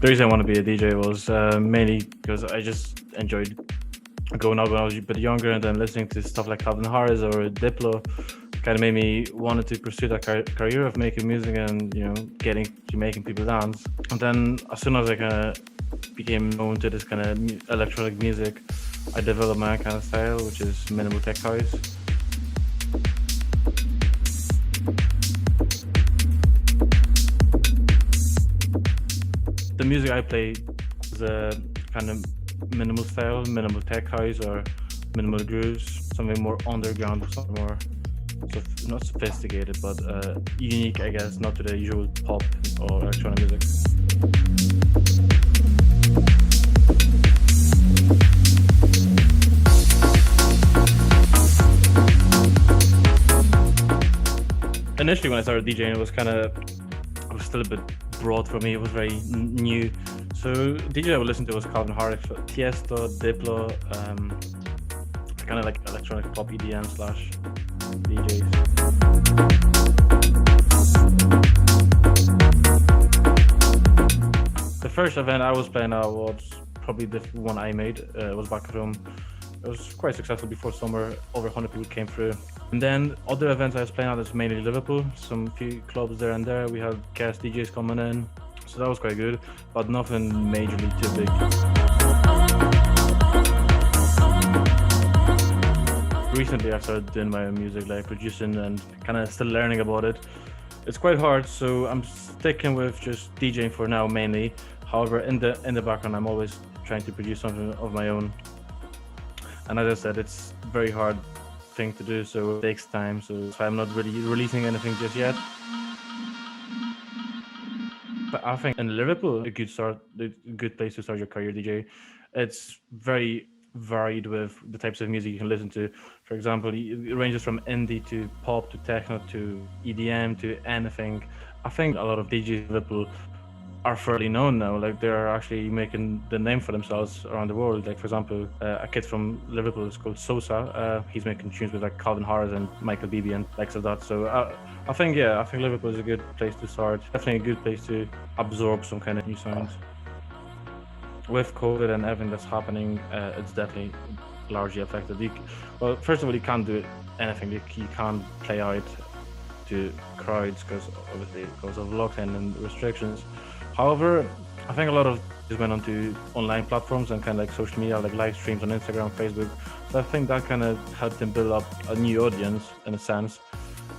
The reason I want to be a DJ was mainly because I just enjoyed growing up when I was a bit younger, and then listening to stuff like Calvin Harris or Diplo kind of made me wanted to pursue that career of making music and getting to making people dance. And then as soon as I kind of became known to this kind of electronic music, I developed my own kind of style, which is minimal tech house. The music I play is a kind of minimal style, minimal tech house or minimal grooves, something more underground, something more not sophisticated, but unique, I guess, not to the usual pop or electronic music. Initially, when I started DJing, it was still a bit broad for me. It was very new. So DJ I would listen to was Calvin Harris, Tiesto, Diplo, kind of like electronic pop EDM / DJs. The first event I was playing at was probably the one I made. It was back at home. It was quite successful before summer. Over 100 people came through. And then other events I was playing at is mainly Liverpool. Some few clubs there and there. We had guest DJs coming in. So that was quite good, but nothing majorly too big. Recently I started doing my own music, like producing and kind of still learning about it. It's quite hard, so I'm sticking with just DJing for now mainly. However, in the background, I'm always trying to produce something of my own. And as I said, it's a very hard thing to do, so it takes time. So I'm not really releasing anything just yet. But I think in Liverpool, a good place to start your career DJ. It's very varied with the types of music you can listen to. For example, it ranges from indie to pop to techno to EDM to anything. I think a lot of DJs in Liverpool are fairly known now. Like they're actually making the name for themselves around the world. Like for example, a kid from Liverpool is called Sosa. He's making tunes with like Calvin Harris and Michael Bibi and likes of that. So I think Liverpool is a good place to start. Definitely a good place to absorb some kind of new sounds. With COVID and everything that's happening, it's definitely largely affected. Well, first of all, you can't do anything. You can't play out to crowds because of lockdown and restrictions. However, I think a lot of this went onto online platforms and kind of like social media, like live streams on Instagram, Facebook. So I think that kind of helped them build up a new audience in a sense.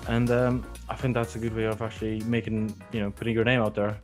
And I think that's a good way of actually putting your name out there.